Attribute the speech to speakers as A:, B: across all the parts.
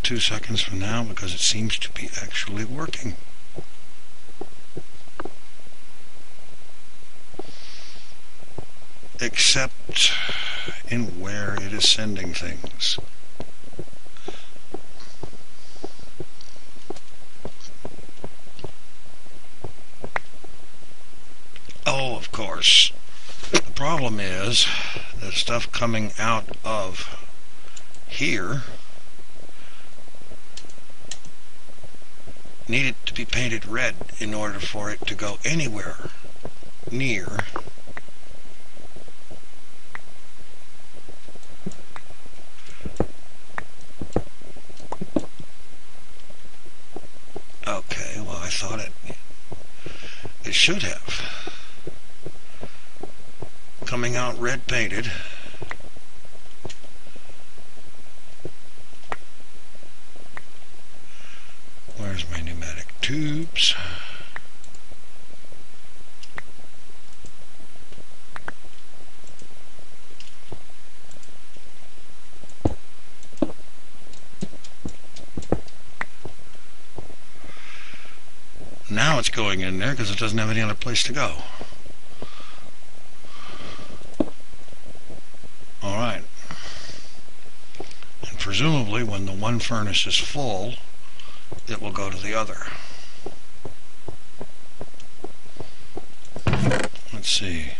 A: 2 seconds from now because it seems to be actually working. Except in where it is sending things. Oh, of course. The problem is the stuff coming out of here needed to be painted red in order for it to go anywhere near okay, well, I thought it should have. Coming out red painted. Where's my pneumatic tubes? Now it's going in there because it doesn't have any other place to go. Alright. And presumably when the one furnace is full, it will go to the other. Let's see.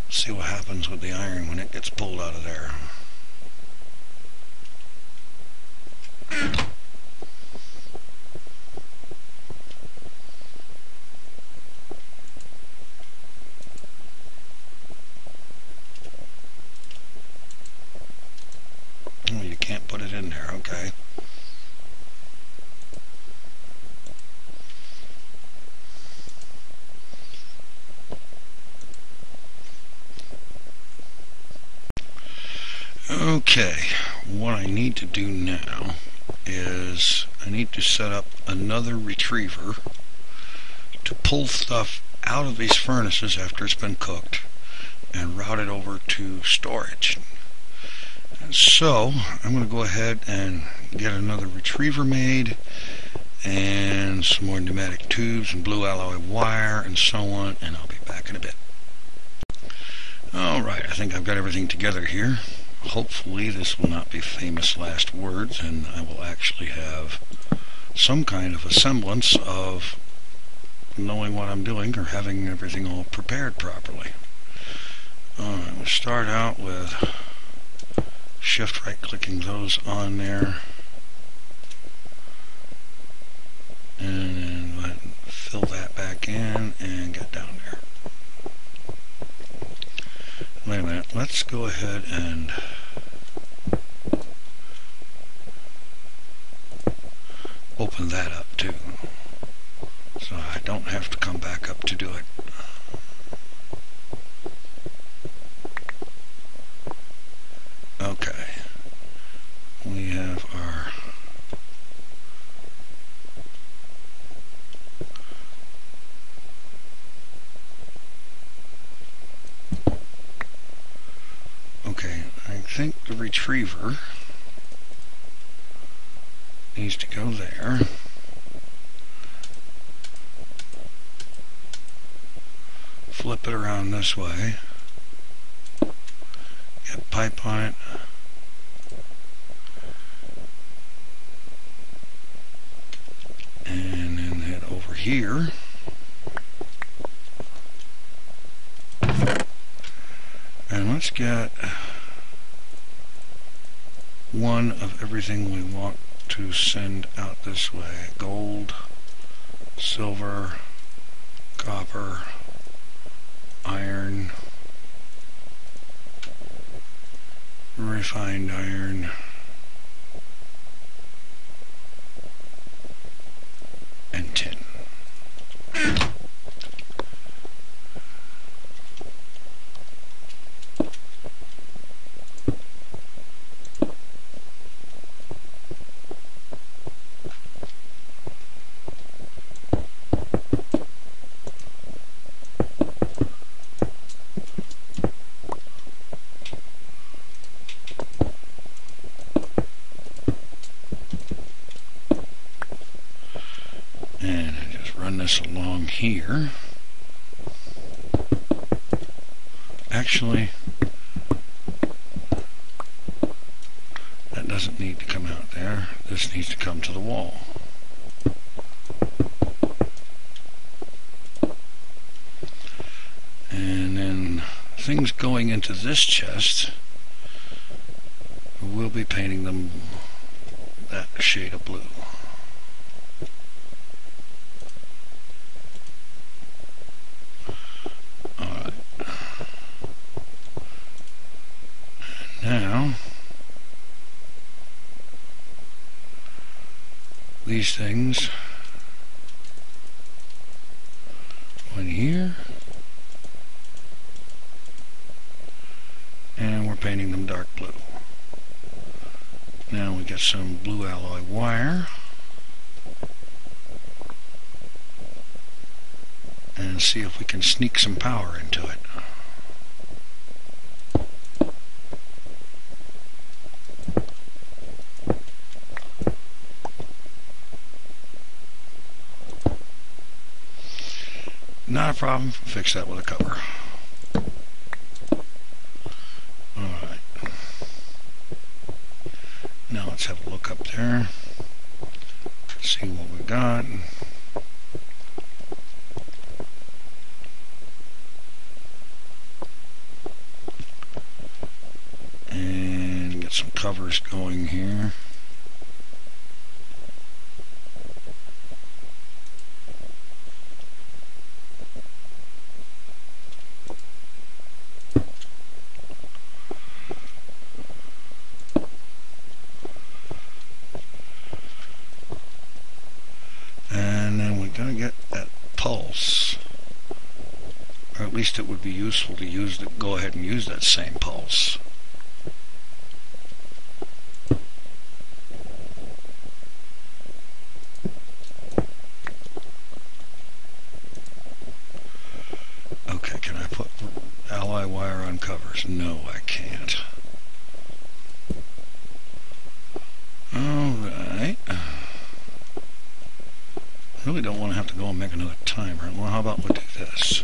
A: See what happens with the iron when it gets pulled out of there. Oh, you can't put it in there, okay. Okay, what I need to do now is I need to set up another retriever to pull stuff out of these furnaces after it's been cooked and route it over to storage. And so I'm going to go ahead and get another retriever made and some more pneumatic tubes and blue alloy wire and so on, and I'll be back in a bit. Alright, I think I've got everything together here. Hopefully this will not be famous last words and I will actually have some kind of a semblance of knowing what I'm doing or having everything all prepared properly. Alright, we'll start out with shift right clicking those on there and then fill that back in and get down there. Wait a minute, let's go ahead and open that up too, so I don't have to come back up to do it. Okay, we have our okay, I think the retriever needs to go there. Flip it around this way. Get pipe on it. And then head over here. And let's get one of everything we want to send out this way. Gold, silver, copper, iron, refined iron, and tin. here. Actually, that doesn't need to come out there. This needs to come to the wall. And then things going into this chest, we'll be painting them that shade of blue. Alright. Now, these things go in here, and we're painting them dark blue. Now we got some blue alloy wire, and see if we can sneak some power into it. Not a problem, fix that with a cover. Alright. Now let's have a look up there, see what we got. And get some covers going here. Gotta get that pulse, or at least it would be useful to use go ahead and use that same pulse. Okay, can I put alloy wire on covers? No, I can't. Alright. Really don't want to have to go and make another timer. Well, how about we do this?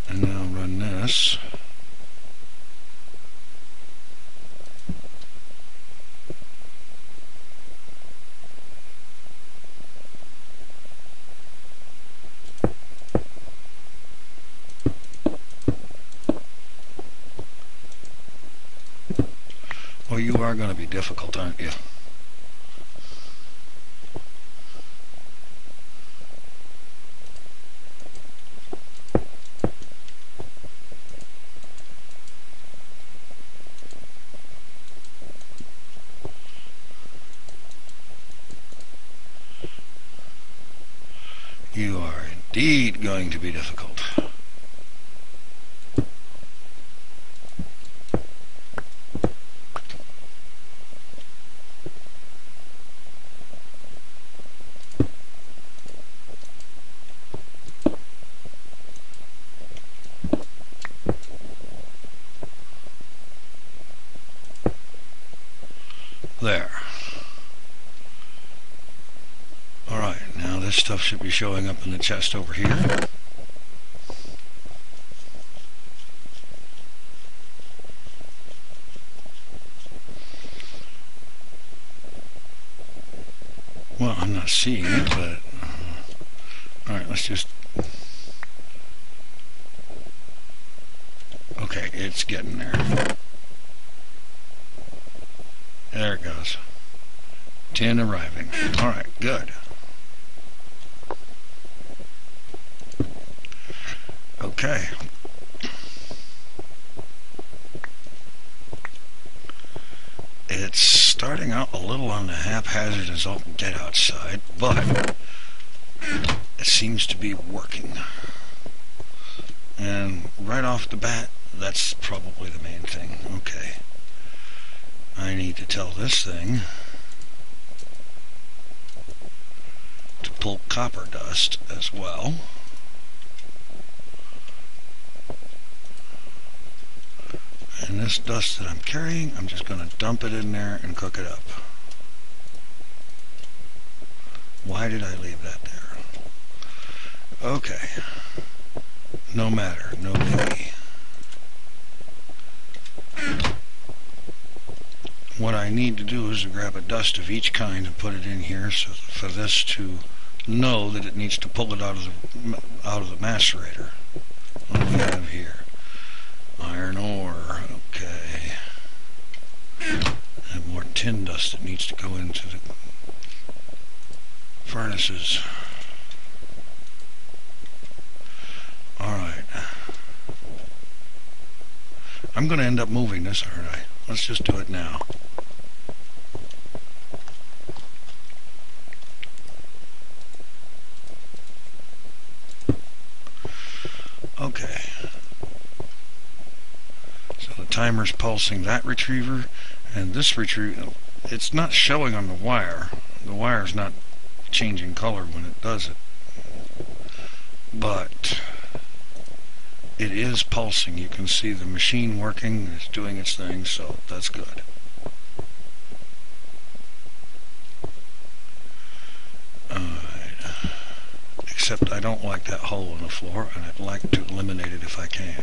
A: And now run this. Well, you are going to be difficult, aren't you? You are indeed going to be difficult. There. Alright, now this stuff should be showing up in the chest over here. Well, I'm not seeing it, but... Alright, let's just... Okay, it's getting there. There it goes. 10 arriving. Alright, good. Okay. It's starting out a little on the haphazard as all get outside, but it seems to be working. And right off the bat, that's probably the main thing. Okay. I need to tell this thing to pull copper dust as well. And this dust that I'm carrying, I'm just going to dump it in there and cook it up. Why did I leave that there? Okay. No matter. No biggie. What I need to do is to grab a dust of each kind and put it in here so for this to know that it needs to pull it out of the macerator. What do we have here? Iron ore. Okay. And more tin dust that needs to go into the furnaces. Alright. I'm going to end up moving this, aren't I? Let's just do it now. Okay. So the timer's pulsing that retriever, and this retriever, it's not showing on the wire. The wire's not changing color when it does it. But it is pulsing. You can see the machine working, it's doing its thing, so that's good. Except I don't like that hole in the floor, and I'd like to eliminate it if I can.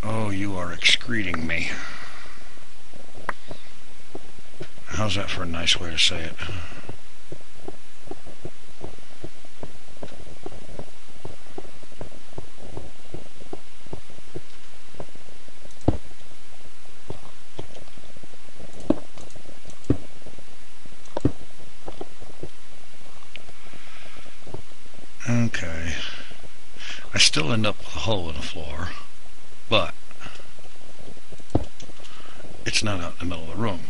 A: Oh, you are excreting me. How's that for a nice way to say it? Okay. I still end up with a hole in the floor, but it's not out in the middle of the room.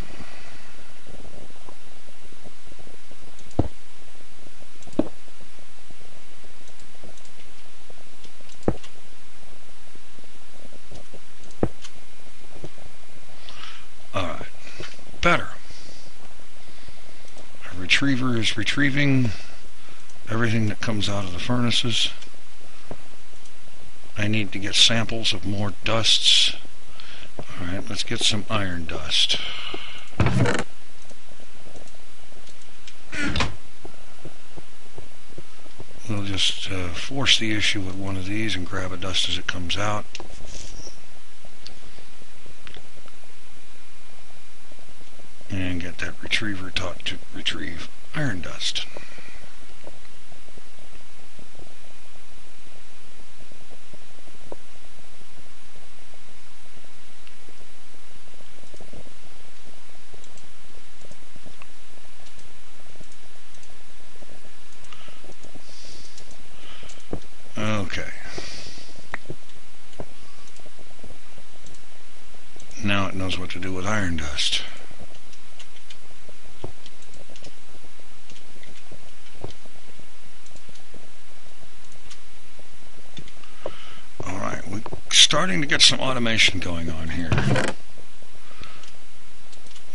A: Alright, better. Our retriever is retrieving everything that comes out of the furnaces. I need to get samples of more dusts. Alright, let's get some iron dust. We'll just force the issue with one of these and grab a dust as it comes out. And get that retriever taught to retrieve iron dust. Okay. Now it knows what to do with iron dust. Alright, we're starting to get some automation going on here.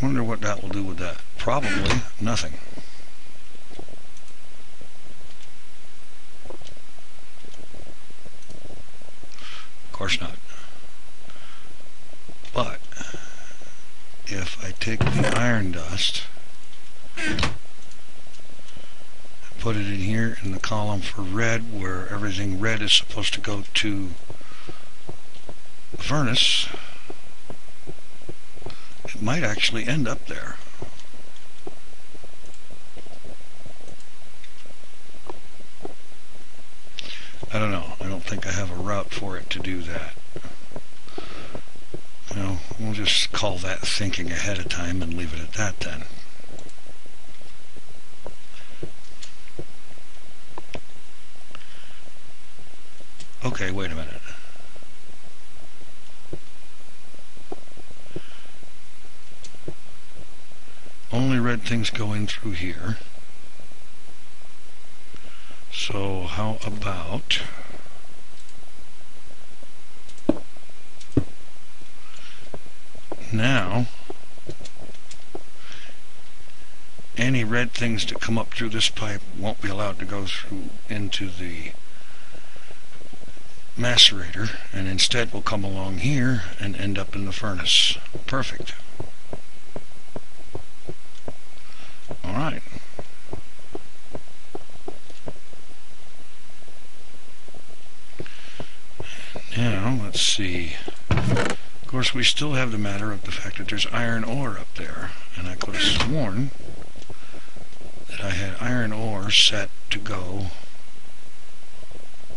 A: Wonder what that will do with that. Probably nothing. Of course not. But if I take the iron dust and put it in here in the column for red, where everything red is supposed to go to the furnace, it might actually end up there. I don't know. I don't think I have a route for it to do that. Well, we'll just call that thinking ahead of time and leave it at that then. Okay, wait a minute. red things go in through here. So how about now any red things that come up through this pipe won't be allowed to go through into the macerator, and instead will come along here and end up in the furnace. Perfect. Alright. Now, let's see. Of course, we still have the matter of the fact that there's iron ore up there, and I could have sworn that I had iron ore set to go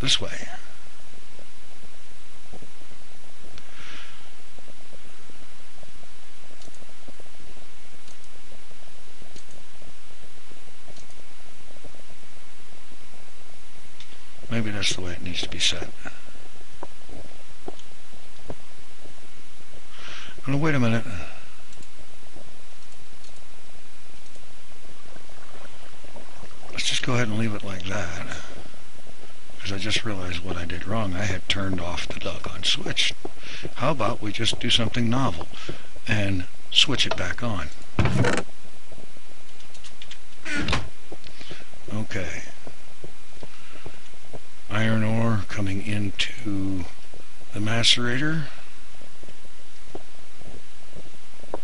A: this way. Maybe that's the way it needs to be set. Oh, wait a minute. Let's just go ahead and leave it like that. Because I just realized what I did wrong. I had turned off the doggone switch. How about we just do something novel and switch it back on? Okay. Iron ore coming into the macerator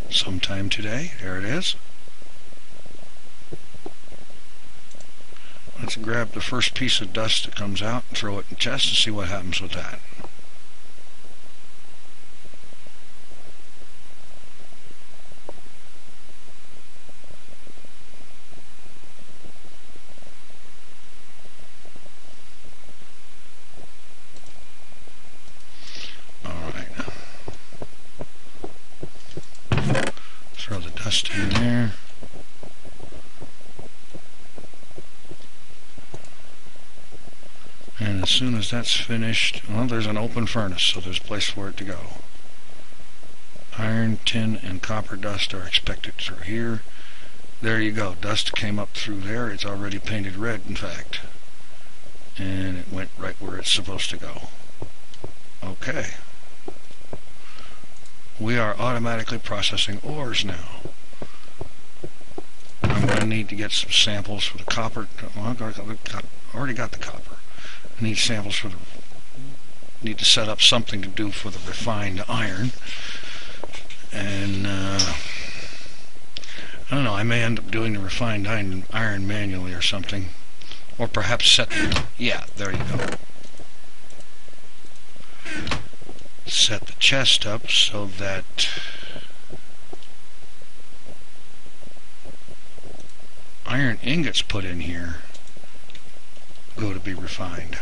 A: sometime today. There it is. Let's grab the first piece of dust that comes out and throw it in the chest and see what happens with that. Throw the dust in there. And as soon as that's finished, well, there's an open furnace, so there's a place for it to go. Iron, tin, and copper dust are expected through here. There you go. Dust came up through there. It's already painted red, in fact. And it went right where it's supposed to go. Okay. We are automatically processing ores now. I'm going to need to get some samples for the copper. Well, I already got the copper. I need samples for the... need to set up something to do for the refined iron. And, I don't know, I may end up doing the refined iron manually or something. Or perhaps set the... yeah, there you go. Set the chest up so that iron ingots put in here go to be refined.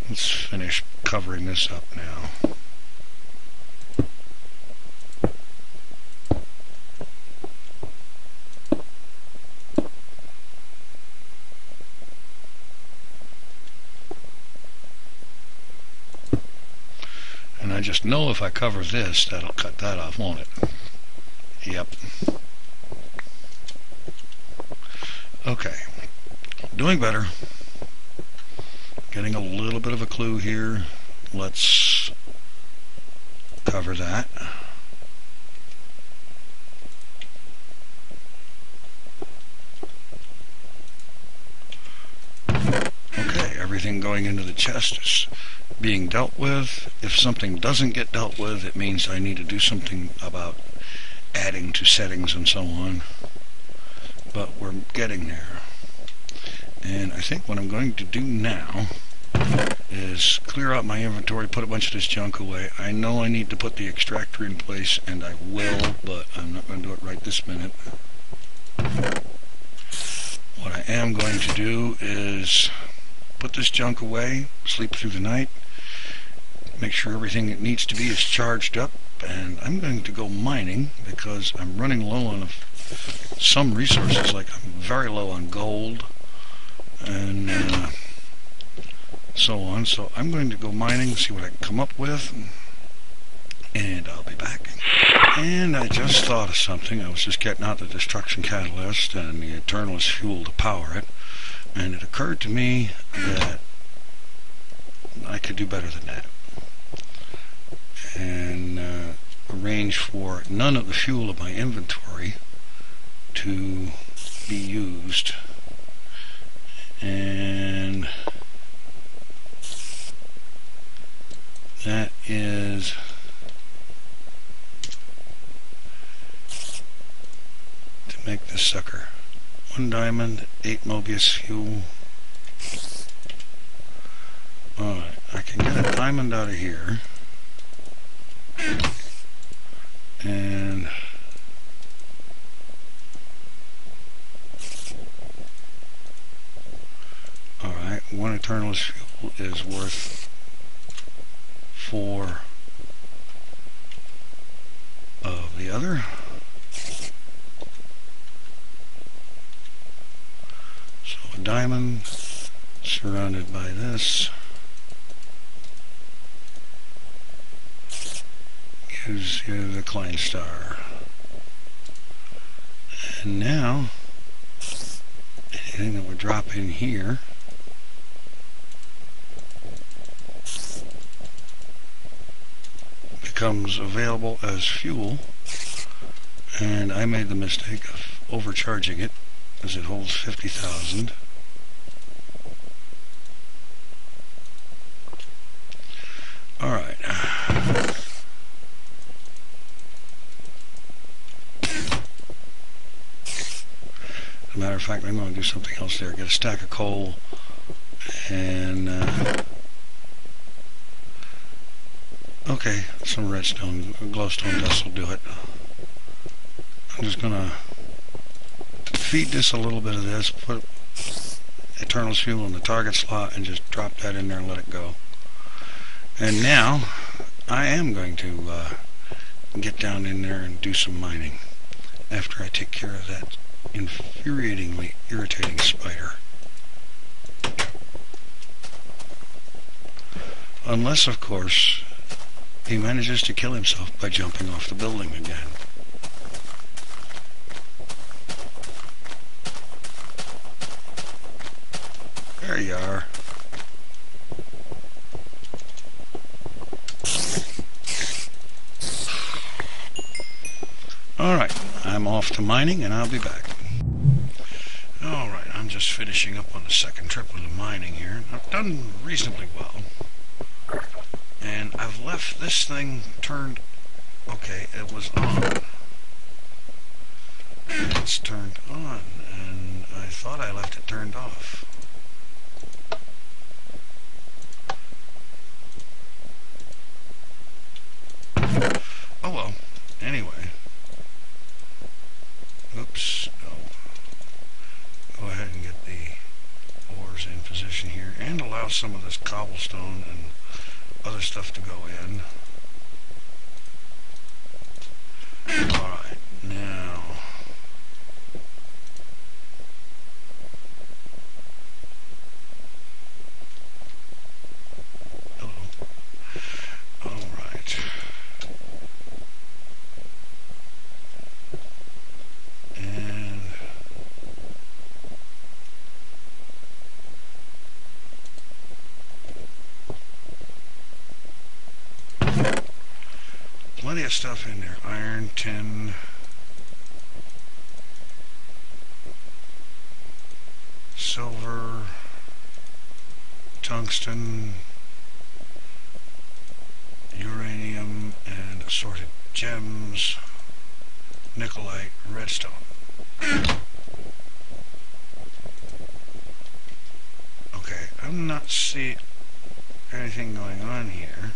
A: Let's finish covering this up now. And I just know if I cover this, that'll cut that off, won't it? Yep. Okay. Doing better. Getting a little bit of a clue here. Let's cover that. Okay, everything going into the chest is being dealt with. If something doesn't get dealt with, it means I need to do something about adding to settings and so on. But we're getting there. And I think what I'm going to do now is clear out my inventory, put a bunch of this junk away. I know I need to put the extractor in place, and I will, but I'm not going to do it right this minute. What I am going to do is put this junk away, sleep through the night, make sure everything that needs to be is charged up, and I'm going to go mining because I'm running low on some resources. Like I'm very low on gold and so on. So I'm going to go mining, see what I can come up with, and I'll be back. And I just thought of something. I was just getting out the destruction catalyst and the eternalist fuel to power it, and it occurred to me that I could do better than that, and arrange for none of the fuel of my inventory to be used. And that is to make this sucker 1 diamond, 8 Mobius fuel. Alright, I can get a diamond out of here, and alright, 1 eternalist fuel is worth 4 of the other. So a diamond surrounded by this gives you the Klein star. And now anything that would drop in here becomes available as fuel, and I made the mistake of overcharging it as it holds 50,000. Alright. As a matter of fact, I'm going to do something else there. Get a stack of coal and okay, some redstone, glowstone dust will do it. I'm just going to feed this a little bit of this, put eternalist fuel in the target slot, and just drop that in there and let it go. And now I am going to get down in there and do some mining after I take care of that infuriatingly irritating spider. Unless, of course, he manages to kill himself by jumping off the building again. There you are. Alright, I'm off to mining and I'll be back. Alright, I'm just finishing up on the second trip of the mining here. I've done reasonably well. And I've left this thing turned... Okay, it was on. It's turned on, and I thought I left it turned off. Oh well, anyway. Oops, no. Go ahead and get the ores in position here, and allow some of this cobblestone and other stuff to go in. Alright, now... Hello. Alright. And... plenty of stuff in there. Iron, tin, silver, tungsten, uranium, and assorted gems, nickelite, redstone. Okay, I'm not seeing anything going on here.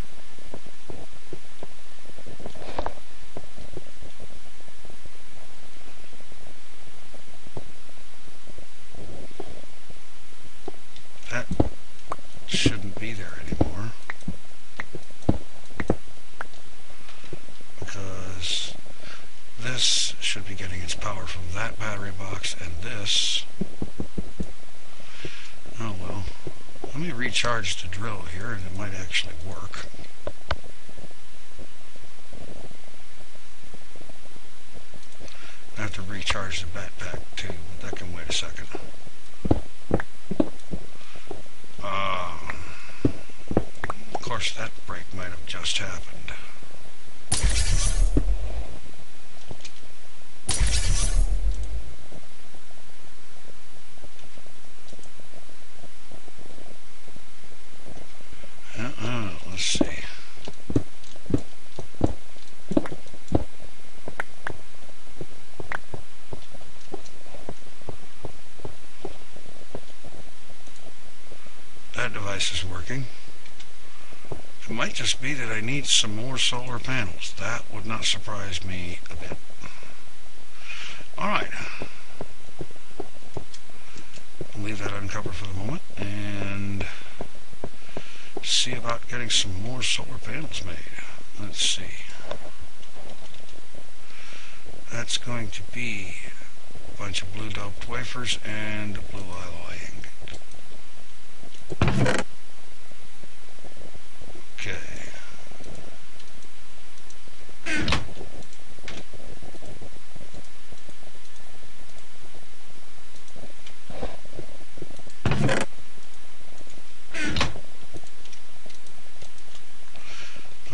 A: That shouldn't be there anymore, because this should be getting its power from that battery box, and this... Oh well, let me recharge the drill here and it might actually work. to recharge the backpack too, but that can wait a second. Of course, that break might have just happened. Let's see. That device is working. It might just be that I need some more solar panels. That would not surprise me a bit. Alright. Leave that uncovered for the moment and see about getting some more solar panels made. Let's see. That's going to be a bunch of blue doped wafers and a blue alloy ingot. Okay.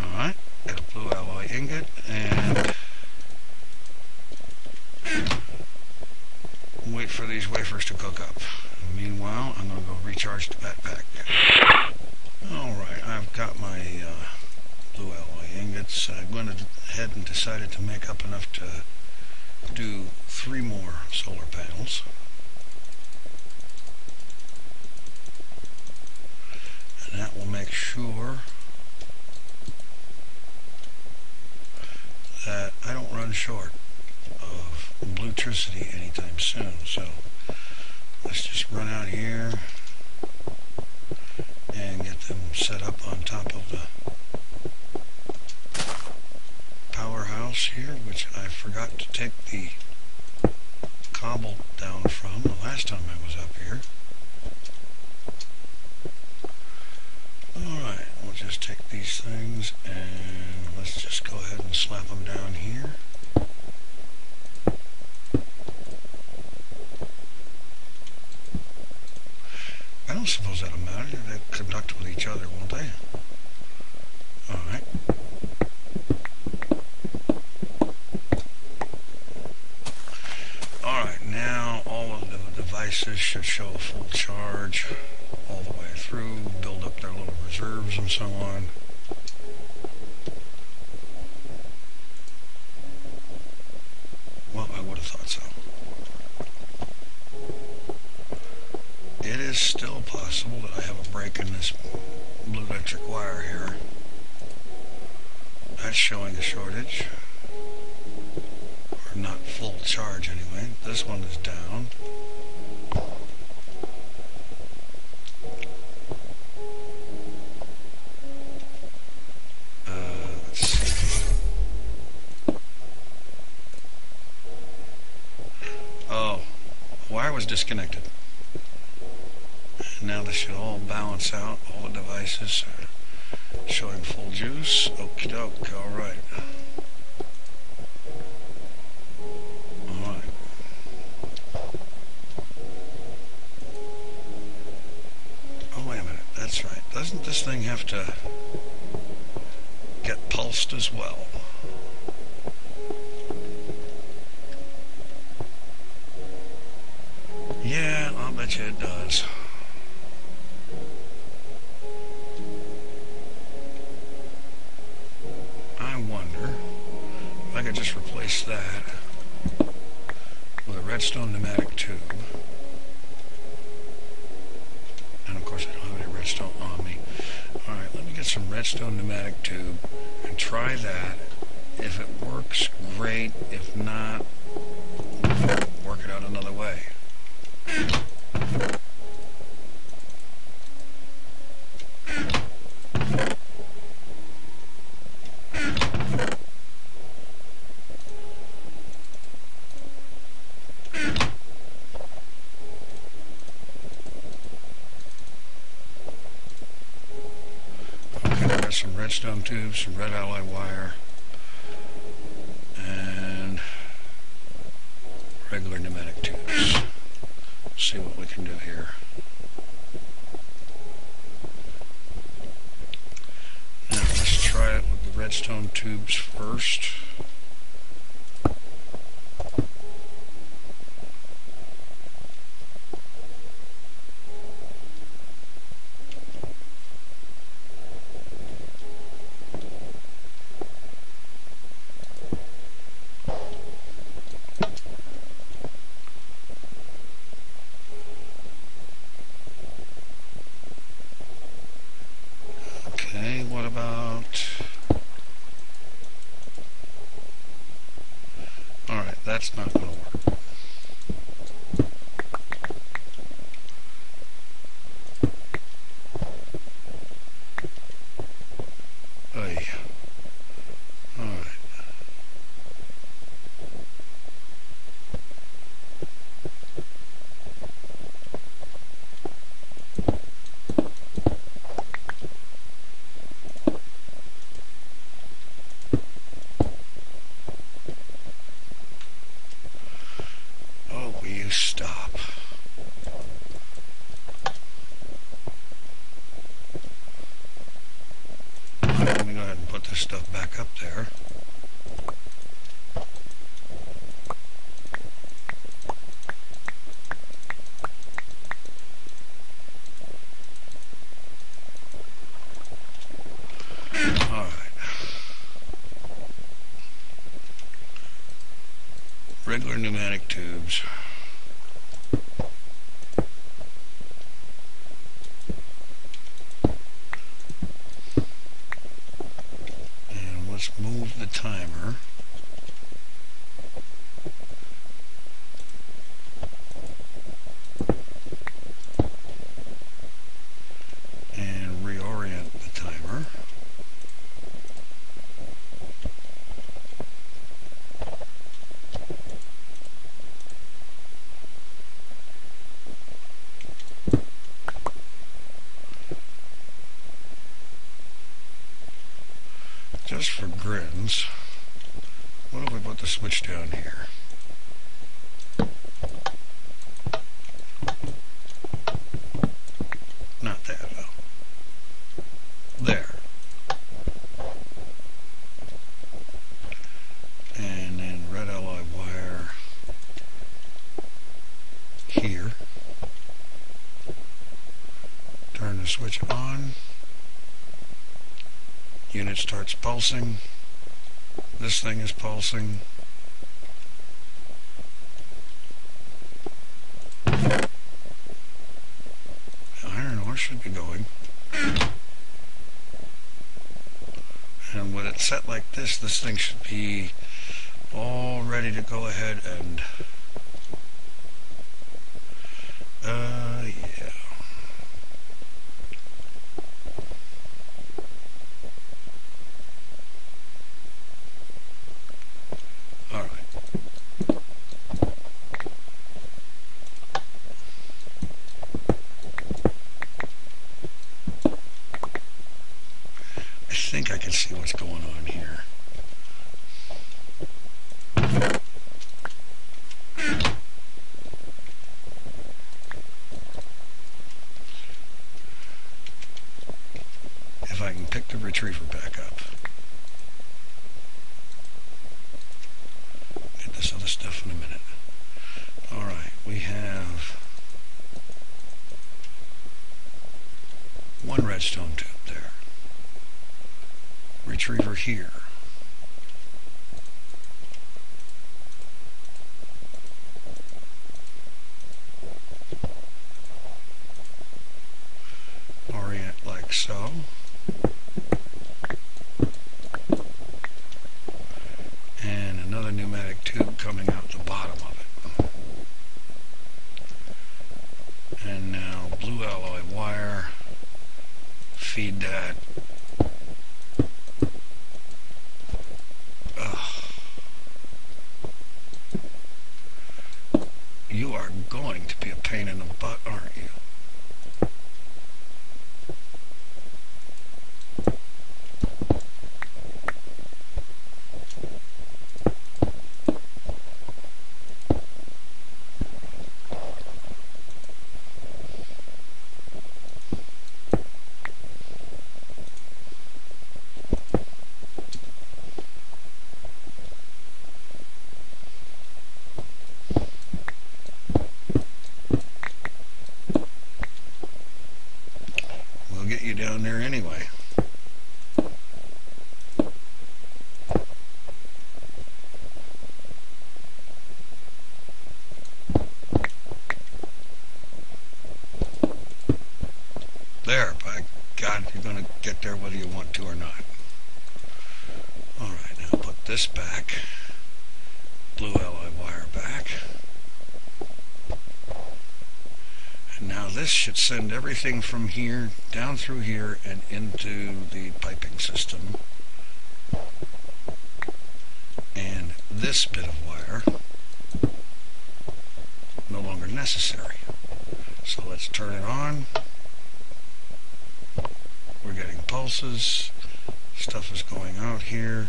A: Alright, got a blue alloy ingot and wait for these wafers to cook up. Meanwhile, I'm going to go recharge the backpack. Alright, I've got my blue alloy ingots. I went ahead and decided to make up enough to do 3 more solar panels. And that will make sure that I don't run short of bluetricity anytime soon. So let's just run out here and get them set up on top of the powerhouse here, which I forgot to take the cobble down from the last time I was up here. Alright, we'll just take these things and let's just go ahead and slap them down here. I don't suppose that'll matter. They conduct with each other, won't they? Alright. Alright, now all of the devices should show a full charge all the way through, build up their little reserves and so on. Well, I would have thought so. It is still possible that I have a break in this blue electric wire here. That's showing a shortage. Or not full charge anyway. This one is down. Let's see. Oh, the wire was disconnected. Now this should all balance out. All the devices are showing full juice. Okie doke, alright. Alright. Oh, wait a minute. That's right. Doesn't this thing have to get pulsed as well? Yeah, I'll bet you it does. I wonder if I could just replace that with a redstone pneumatic tube. And of course I don't have any redstone on me. Alright, let me get some redstone pneumatic tube and try that. If it works, great. If not, work it out another way. Some redstone tubes, some red alloy wire, and regular pneumatic tubes. See what we can do here. Now let's try it with the redstone tubes first. Okay, what about... Alright, that's not going to work. Oy. Alright. Oh, will you stop? Let me go ahead and put this stuff back up there. Alright. Regular pneumatic tubes. And let's move the timer. And reorient the timer. Just for grins, what if we put the switch down here? Not that, though. There. And then red alloy wire here. Turn the switch on. Unit starts pulsing. This thing is pulsing. The iron ore should be going. And when it's set like this thing should be all ready to go ahead and yeah. I think I can see what's going on here. If I can pick the retriever back up. Get this other stuff in a minute. Alright, we have one redstone tube there. Retriever here. Orient like so. And another pneumatic tube coming out the bottom of it. And now blue alloy wire. Feed that. You are going to be a pain in the butt, aren't you? get there whether you want to or not. Alright, now put this back. Blue alloy wire back. And now this should send everything from here down through here and into the piping system. And this bit of wire no longer necessary. So let's turn it on. We're getting pulses. Stuff is going out here.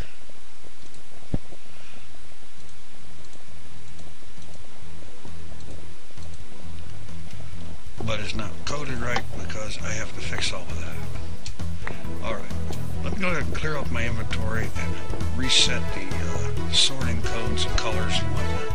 A: But it's not coded right because I have to fix all of that. Alright, let me go ahead and clear up my inventory and reset the sorting codes and colors and whatnot.